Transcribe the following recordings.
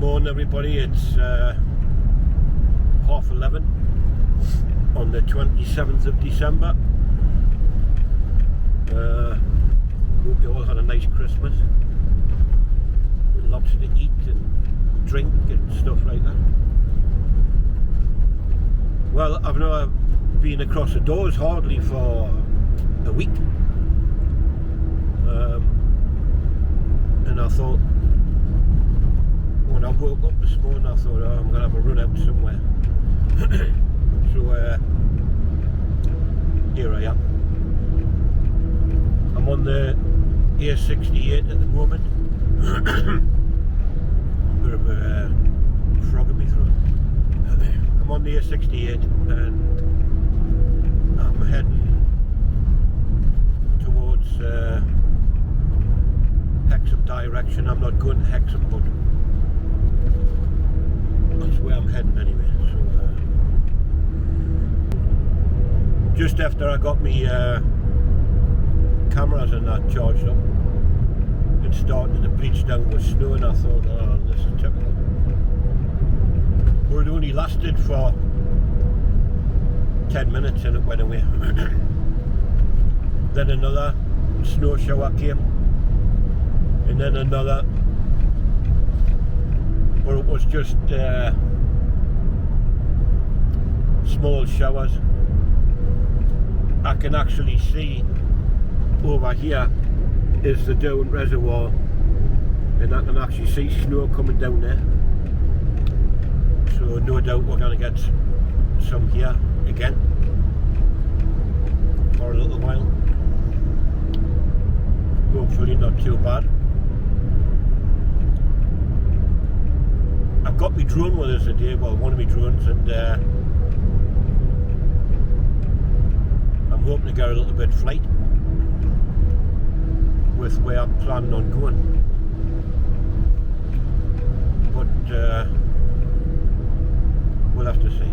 Morning everybody, it's 11:30 on the 27th of December. Hope you all had a nice Christmas with lots to eat and drink and stuff like that. Well, I've not been across the doors hardly for a week, and I thought, when I woke up this morning, I thought, I'm going to have a run out somewhere. So here I am. I'm on the A68 at the moment. Bit of a frog in my throat. I'm on the A68 and I'm heading towards Hexham direction. I'm not going to Hexham, but that's where I'm heading anyway. So just after I got me cameras and that charged up, it started to beach down with snow, and I thought, oh, this is typical. But it only lasted for 10 minutes and it went away. Then another snow shower came, and then another, but it was just small showers. I can actually see over here is the Down Reservoir, and I can actually see snow coming down there. So no doubt we're going to get some here again for a little while. Hopefully not too bad. I've got my drone with us today, well, one of my drones, and I'm hoping to get a little bit of flight with where I'm planning on going. But we'll have to see.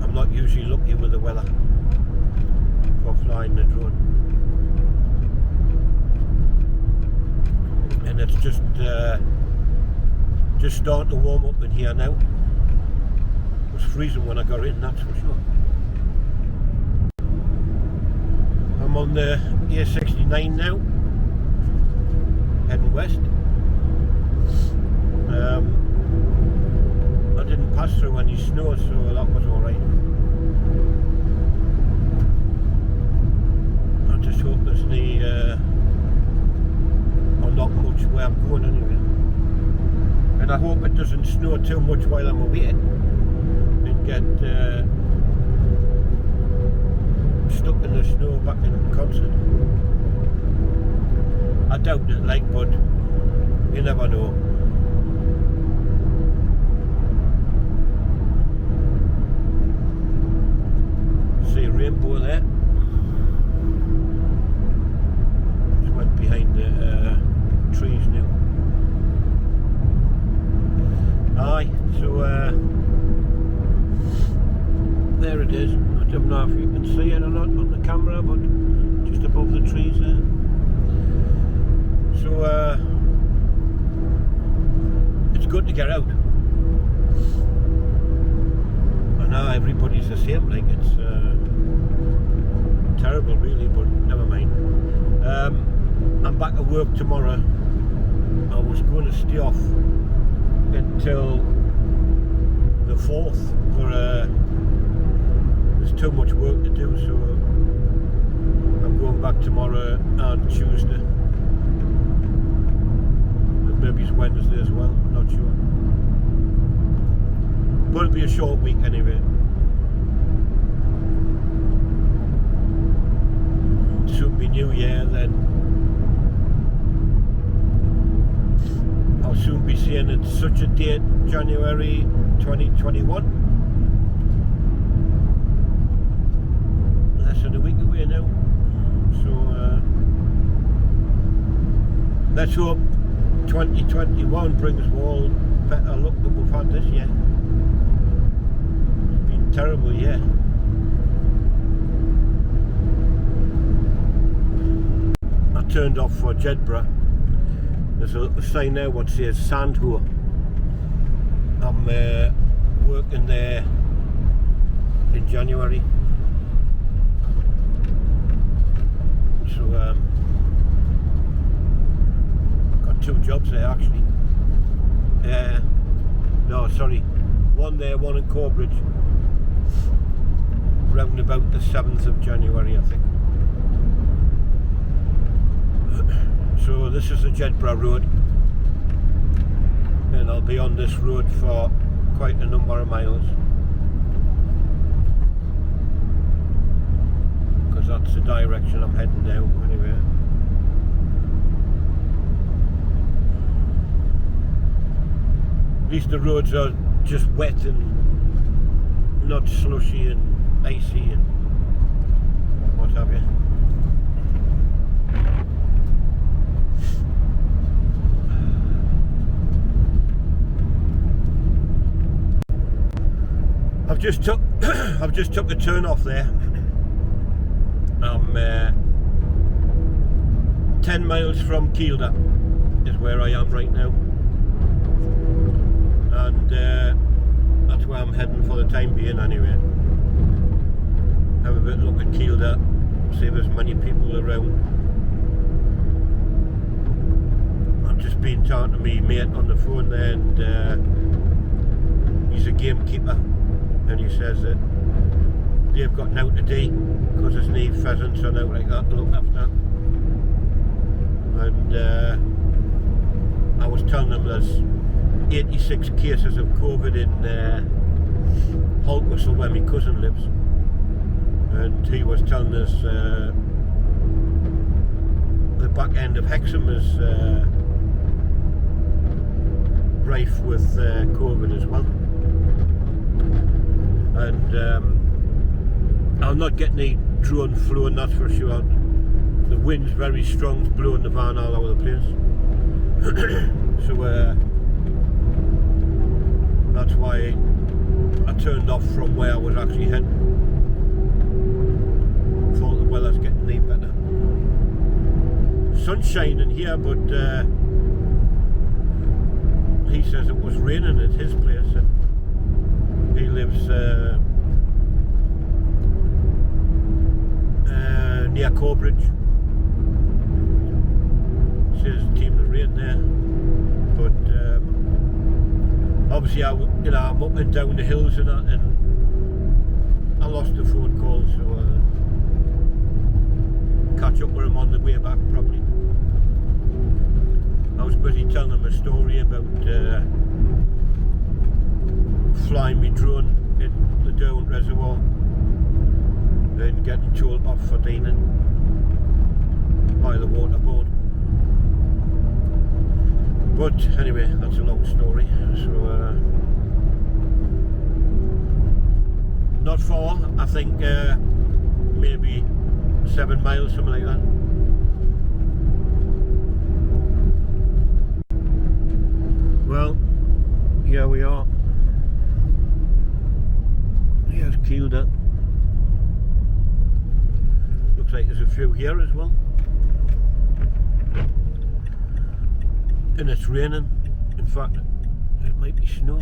I'm not usually lucky with the weather for flying the drone. And it's just starting to warm up in here now. It was freezing when I got in, that's for sure. I'm on the A69 now, heading west. I didn't pass through any snow, so that was alright. I just hope there's not much where I'm going anyway. And I hope it doesn't snow too much while I'm away and get stuck in the snow back in Consett. I doubt it, like, but you never know. See a rainbow there. Just went behind the trees now. Aye, so there it is. I don't know if you can see it or not on the camera, but just above the trees there. So it's good to get out. I know everybody's the same, like it's terrible really, but never mind. I'm back at work tomorrow. I was going to stay off until the 4th, but there's too much work to do, so I'm going back tomorrow and Tuesday, and maybe it's Wednesday as well, not sure, but it'll be a short week anyway. Soon be New Year, then I'll soon be seeing it's such a date, January 2021. Less than a week away now. So let's hope 2021 brings all better luck than we've had this year. It's been a terrible year. I turned off for Jedburgh. There's a little sign there what says Sandhur. I'm working there in January. So got 2 jobs there actually. No, sorry, one there, one in Corbridge. Round about the 7th of January, I think. So this is the Jedburgh Road, and I'll be on this road for quite a number of miles, because that's the direction I'm heading now anyway. At least the roads are just wet and not slushy and icy and what have you. I've just took a turn off there. I'm 10 miles from Kielder is where I am right now, and that's where I'm heading for the time being anyway. Have a bit look at Kielder, see if there's many people around. I've just been talking to me mate on the phone there, and he's a gamekeeper. And he says that they've got now today because there's no pheasants or out like that to look after. And I was telling them there's 86 cases of COVID in Holtwhistle where my cousin lives, and he was telling us the back end of Hexham is rife with COVID as well. And I'll not get any drone flowing, that's for sure. The wind's very strong, it's blowing the van all over the place. So that's why I turned off from where I was actually heading. Thought the weather's getting any better. Sun's shining here, but he says it was raining at his place, and he lives near Corbridge. Says a team of rain there, but obviously I'm up and down the hills and that, and I lost the phone call, so catch up with him on the way back probably. I was busy telling him a story about flying me drone in the Derwent Reservoir and getting told off for dining by the waterboard. But anyway, that's a long story. So not far, I think maybe 7 miles, something like that. Well, here we are. Here's Kielder. Looks like there's a few here as well. And it's raining. In fact, it might be snow.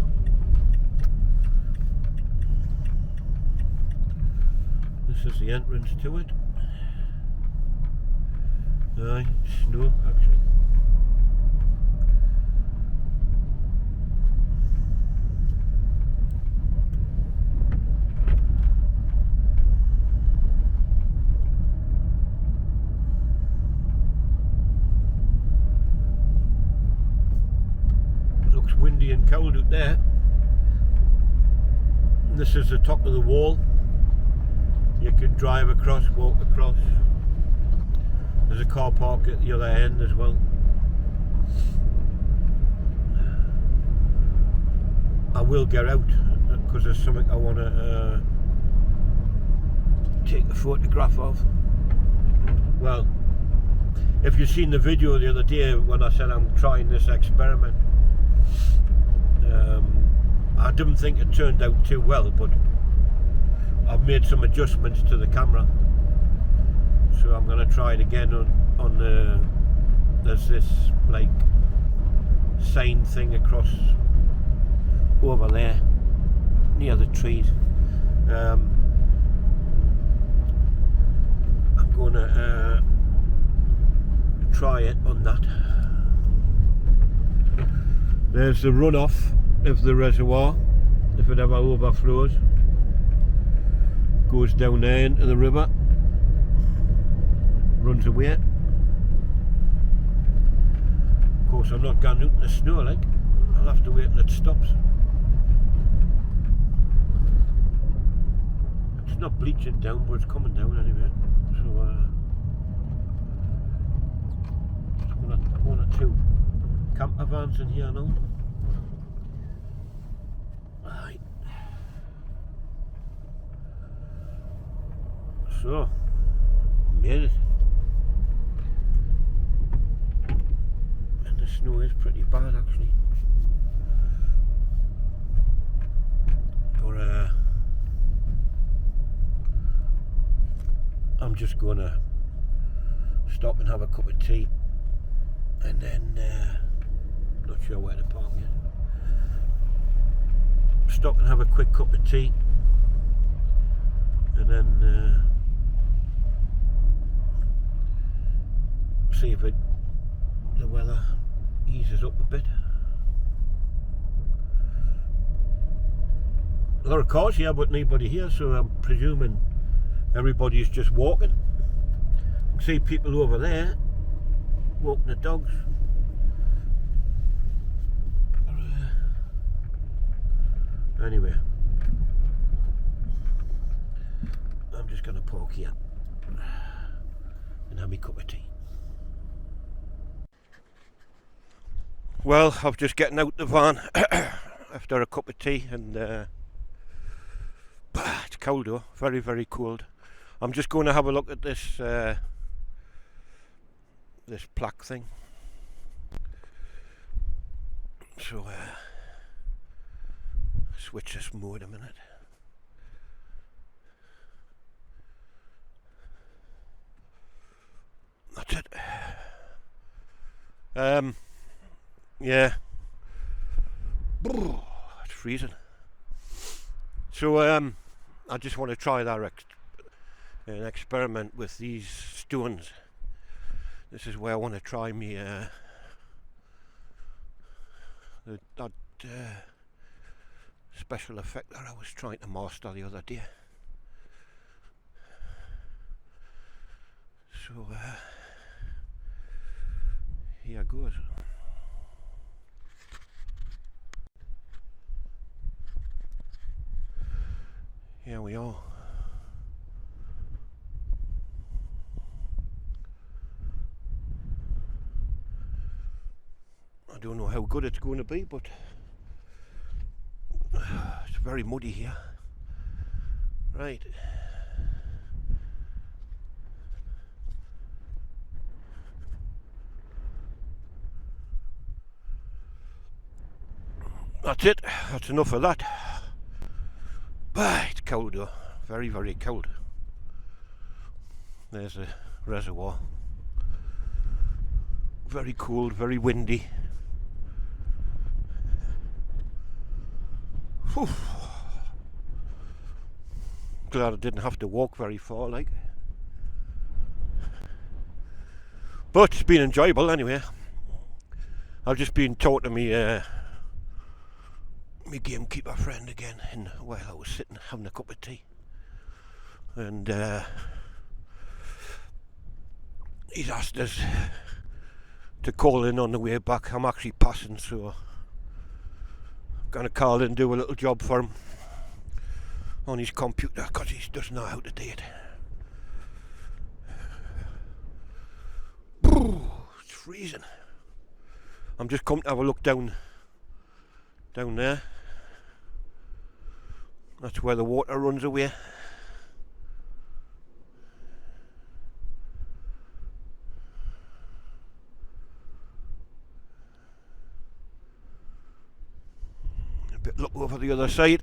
This is the entrance to it. Aye, snow actually. Windy and cold out there. This is the top of the wall. You could drive across, walk across. There's a car park at the other end as well. I will get out because there's something I want to take a photograph of. Well, if you've seen the video the other day when I said I'm trying this experiment, I didn't think it turned out too well, but I've made some adjustments to the camera, so I'm going to try it again on the, there's this like sign thing across over there near the trees. I'm gonna try it on that. There's the runoff of the reservoir, if it ever overflows. Goes down there into the river, runs away. Of course, I'm not going out in the snow, like, I'll have to wait till it stops. It's not bleaching down, but it's coming down anyway. So, one or two camper vans in here now. Right. So, made it. And the snow is pretty bad actually. But I'm just gonna stop and have a cup of tea, and then not sure where to park yet. Stop and have a quick cup of tea, and then see if the weather eases up a bit. A lot of cars here, but nobody here, so I'm presuming everybody's just walking. I can see people over there walking the dogs. Anyway, I'm just going to park here and have me cup of tea. Well, I'm just getting out the van after a cup of tea, and it's cold though, very, very cold. I'm just going to have a look at this this plaque thing. So switch this mode a minute. That's it. Yeah. It's freezing. So I just want to try that an experiment with these stones. This is where I want to try me that special effect that I was trying to master the other day. So here goes. Here we are. I don't know how good it's going to be, but it's very muddy here. Right. That's it. That's enough of that. It's cold though. Very, very cold. There's a reservoir. Very cold, very windy. Whew. Glad I didn't have to walk very far, like. But it's been enjoyable anyway. I've just been talking to me my gamekeeper friend again, and while I was sitting having a cup of tea, and he's asked us to call in on the way back. I'm actually passing, so I'm going to call in and do a little job for him on his computer, because he doesn't know how to do it. It's freezing. I'm just coming to have a look down there. That's where the water runs away. A bit look over the other side.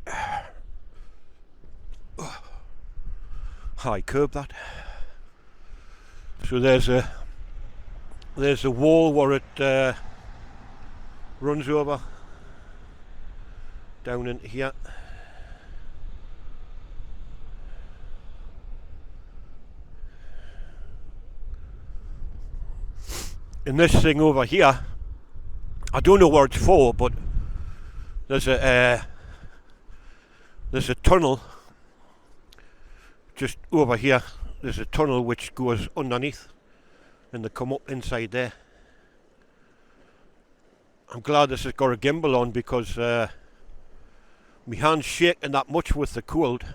High curb that. So there's a wall where it runs over. down into here. And this thing over here, I don't know what it's for, but there's a tunnel just over here. There's a tunnel which goes underneath, and they come up inside there. I'm glad this has got a gimbal on, because my hand's shaking that much with the cold.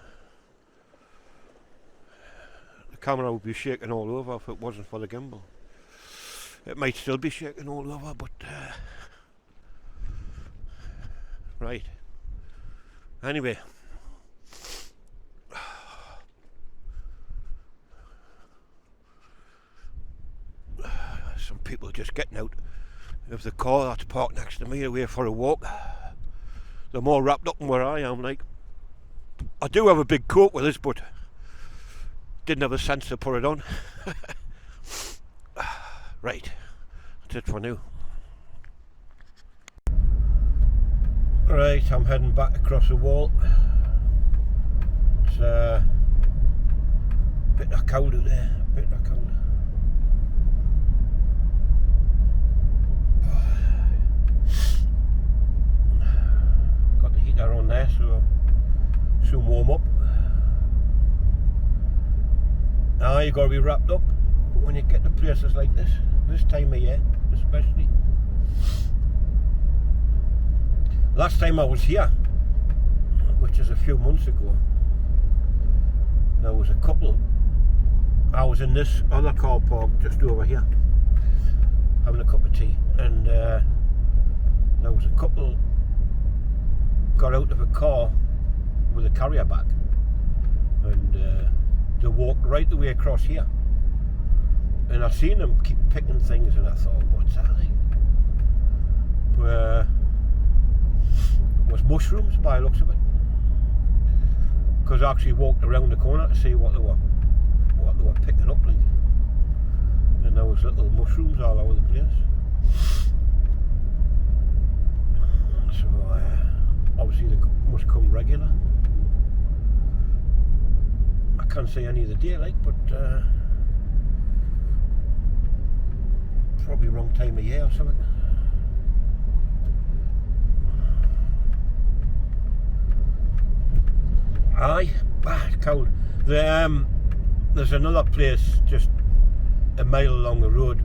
The camera would be shaking all over if it wasn't for the gimbal. It might still be shaking all over, but right. Anyway, some people just getting out of the car that's parked next to me away for a walk. They're more wrapped up than where I am. Like, I do have a big coat with this, but didn't have a sense to put it on. Right, that's it for now. Right, I'm heading back across the wall. It's a bit of cold out there, a bit of cold. Got the heater on there, so soon warm up. Now you got to be wrapped up when you get to places like this time of year especially. Last time I was here, which is a few months ago, there was a couple. I was in this other car park just over here having a cup of tea, and there was a couple got out of a car with a carrier bag, and they walked right the way across here, and I seen them keep picking things, and I thought, what's that thing? Was mushrooms by the looks of it, because I actually walked around the corner to see what they were picking up, like, and there was little mushrooms all over the place. So obviously they must come regular. I can't say any of the day, like, but probably wrong time of year or something. Aye, it's cold. There's another place just a mile along the road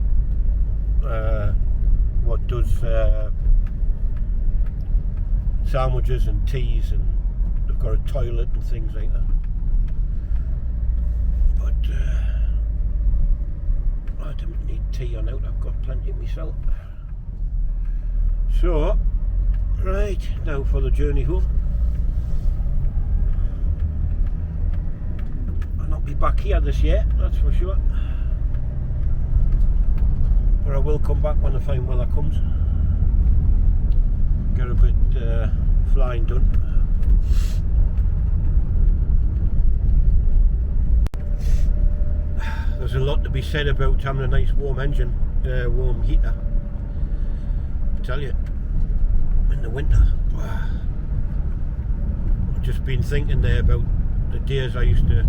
what does sandwiches and teas, and they've got a toilet and things like that. But I don't need tea on out, I've got plenty myself. So, right, now for the journey home. I'll not be back here this year, that's for sure. But I will come back when the fine weather comes. Get a bit flying done. There's a lot to be said about having a nice warm engine, warm heater. I tell you, in the winter. I've just been thinking there about the days I used to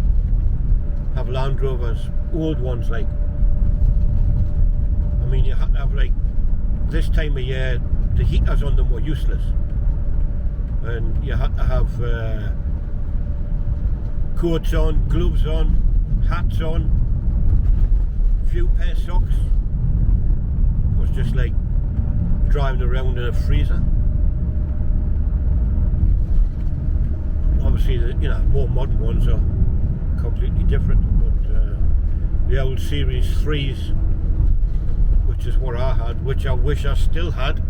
have Land Rovers, old ones like. I mean, you had to have, like, this time of year, the heaters on them were useless, and you had to have coats on, gloves on, hats on, a few pair of socks. It was just like driving around in a freezer. Obviously, the more modern ones are completely different, but the old Series 3s, which is what I had, which I wish I still had,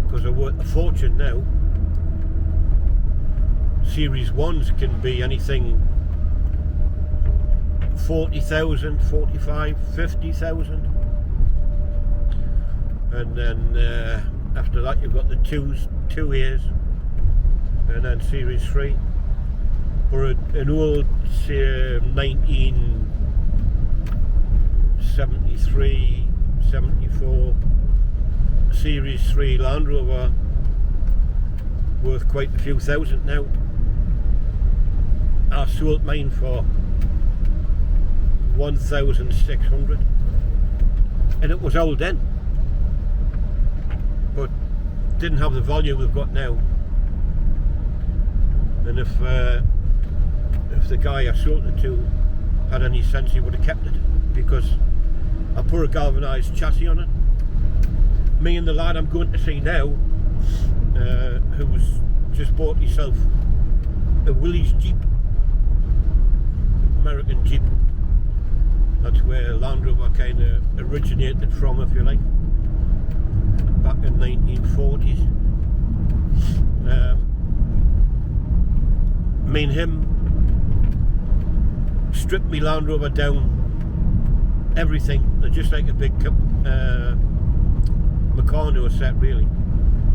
because they're worth a fortune now. Series 1s can be anything 40,000, 45, 50,000, and then after that you've got the 2As, and then Series 3. For an old 1973, 74 Series 3 Land Rover, worth quite a few thousand now. I sold mine for 1,600, and it was old then, but didn't have the value we've got now. And if the guy I sold it to had any sense, he would have kept it, because I put a galvanised chassis on it. Me and the lad I'm going to see now, who's just bought himself a Willys Jeep, American Jeep. That's where Land Rover kind of originated from, if you like, back in 1940s. Me and him stripped me Land Rover down, everything. They're just like a big Meccano set, really.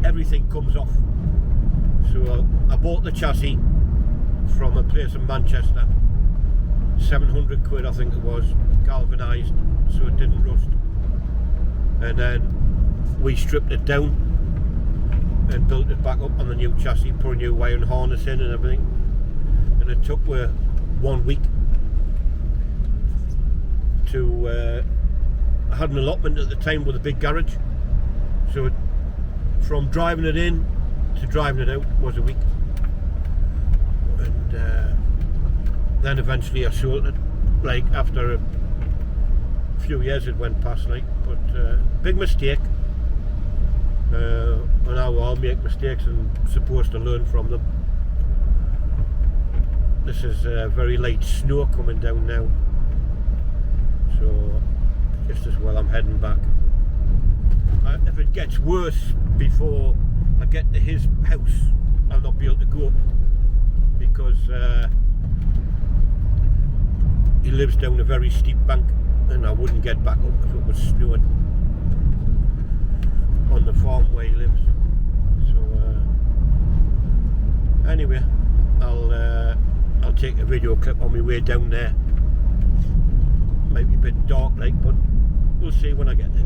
Everything comes off. So I bought the chassis from a place in Manchester, 700 quid I think it was, galvanised so it didn't rust, and then we stripped it down and built it back up on the new chassis, put a new wiring harness in and everything, and it took 1 week to I had an allotment at the time with a big garage, so from driving it in to driving it out was a week. And then eventually I sold it, like after a few years it went past, like. But big mistake, and I all make mistakes and supposed to learn from them. This is very light snow coming down now, so just as well I'm heading back. If it gets worse before I get to his house, I'll not be able to go, because he lives down a very steep bank and I wouldn't get back up if it was snowing on the farm where he lives. So anyway, I'll take a video clip on my way down there. Might be a bit dark like, but we'll see when I get there.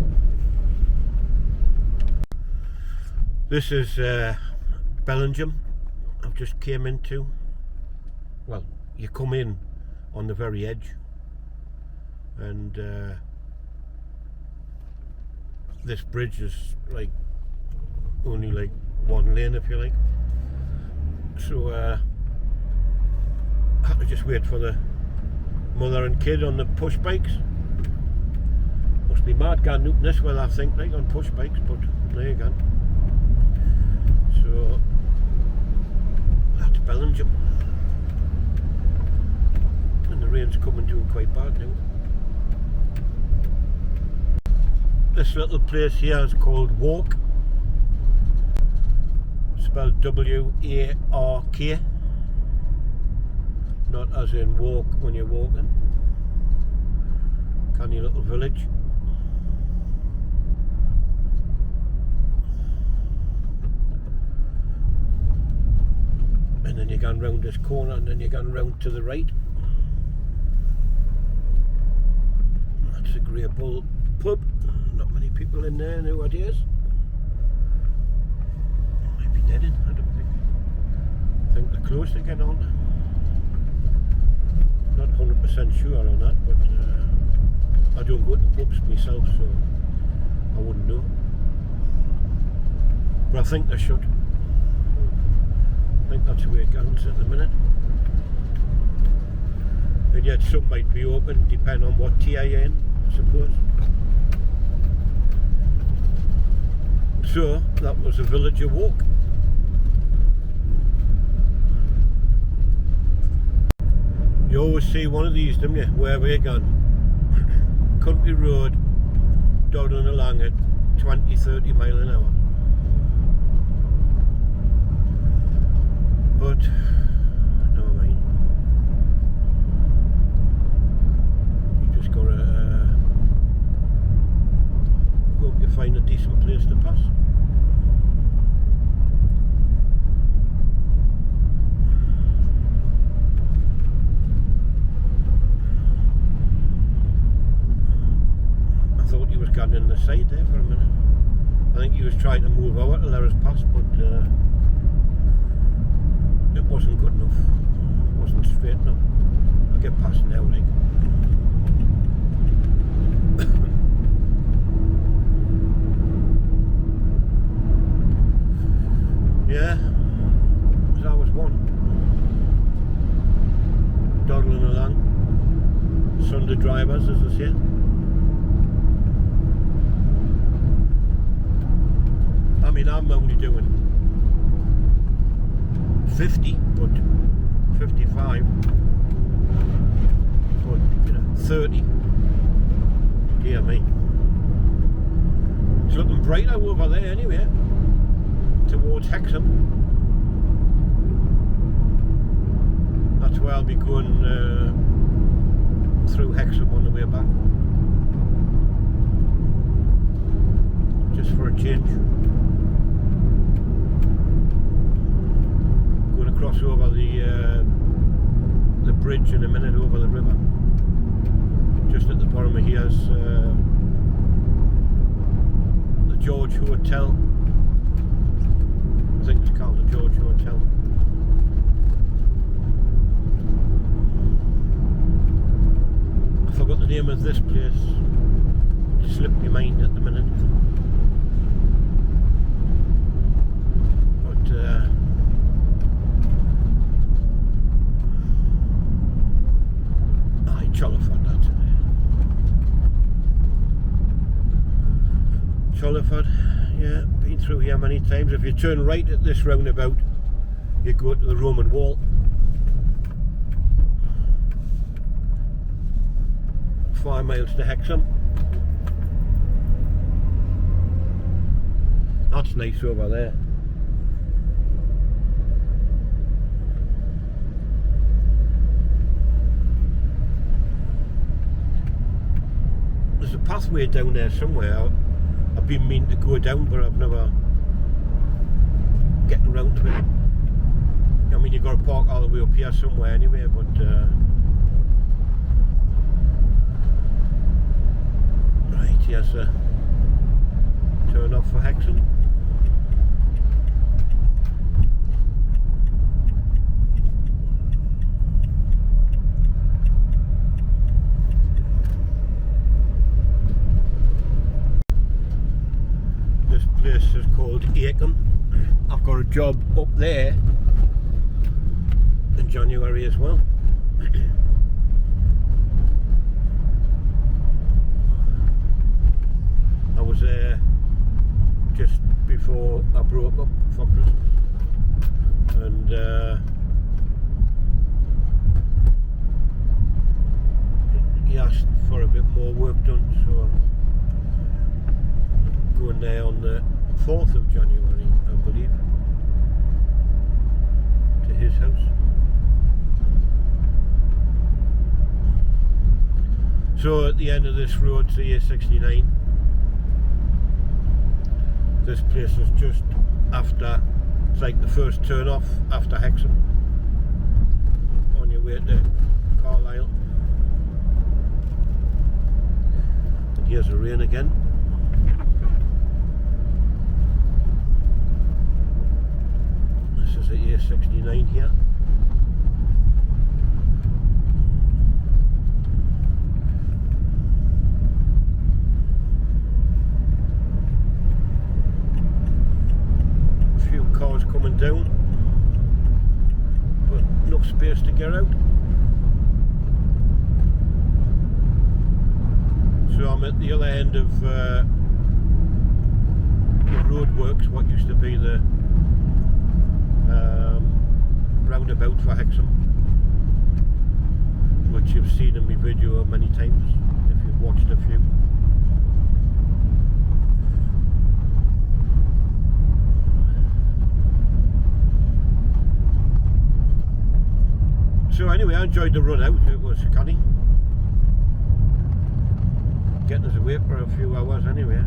This is Bellingham I've just came into. Well, you come in on the very edge, and this bridge is like only like one lane, if you like. So I had to just wait for the mother and kid on the push bikes. Must be mad going out in this weather, I think, like, on push bikes, but there you go. So that's Bellingham, and the rain's coming down quite bad now. This little place here is called Walk, spelled W-A-R-K, not as in walk when you're walking. Canny little village. And then you're going round this corner, and then you're going round to the right. That's a Grey Bull pub. Not many people in there nowadays. Might be dead in, I don't think. I think they're closed again, aren't they? Not 100% sure on that, but I don't go to pubs myself, so I wouldn't know. But I think they should. I think that's the way it goes at the minute. And yet some might be open, depending on what tier you're in, I suppose. So that was a villager walk. You always see one of these, don't you, where we're going. Country road, dawdling along at 20-30 mile an hour. But never mind. You just gotta hope you find a decent place to pass. I thought he was getting in the side there for a minute. I think he was trying to move over to let us pass, but it wasn't good enough. It wasn't straight enough. I'll get past now, like. Yeah, that was one. Dawdling along. Sunday drivers, as I say. I mean, I'm only doing 50, but 55, but 30. Dear me. It's looking brighter over there anyway, towards Hexham. That's where I'll be going through Hexham on the way back. Just for a change. Going to cross over the bridge in a minute over the river. Just at the bottom of here's the George Hotel. I think it's called the George Hotel. I forgot the name of this place. It slipped my mind at the minute. But Choliford, that's it. Choliford, yeah, been through here many times. If you turn right at this roundabout, you go to the Roman Wall. 5 miles to Hexham. That's nice over there. There's a pathway down there somewhere. I've been meaning to go down, but I've never getting around to it. I mean, you've got to park all the way up here somewhere anyway, but right, here's a turn off for Hexham. This place is called Acomb. I've got a job up there in January as well. I was there just before I broke up for Christmas, and he asked for a bit more work done, so I'm going there on the 4th of January, I believe, to his house. So at the end of this road, the A69, this place is just after, it's like the first turn off after Hexham, on your way to Carlisle. And here's the rain again. This is the A69 here. Cars coming down, but enough space to get out. So I'm at the other end of the roadworks, what used to be the roundabout for Hexham, which you've seen in my video many times if you've watched a few. So anyway, I enjoyed the run out. It was canny. Getting us away for a few hours anyway.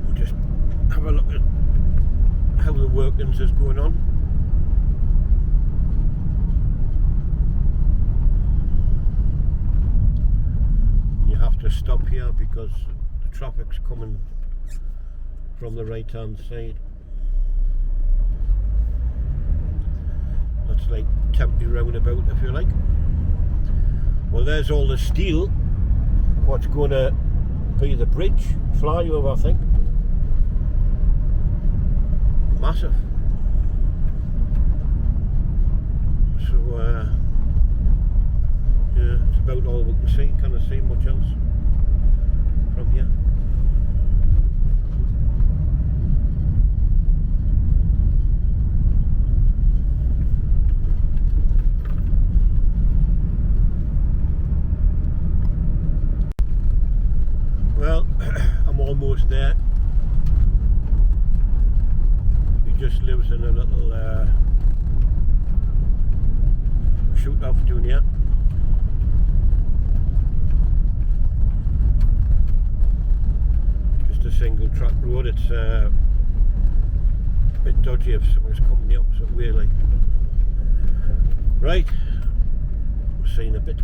We'll just have a look at how the workings is going on. stop here because the traffic's coming from the right hand side. That's like temporary roundabout, if you like. Well, there's all the steel. What's going to be the bridge flyover, I think. Massive. So yeah, it's about all we can see. Can't see much else from here. Well, I'm almost there. He just lives in a little shoot off down here. Just a single track road. It's a bit dodgy if someone's coming the opposite way, like. Right, we'll see you in a bit.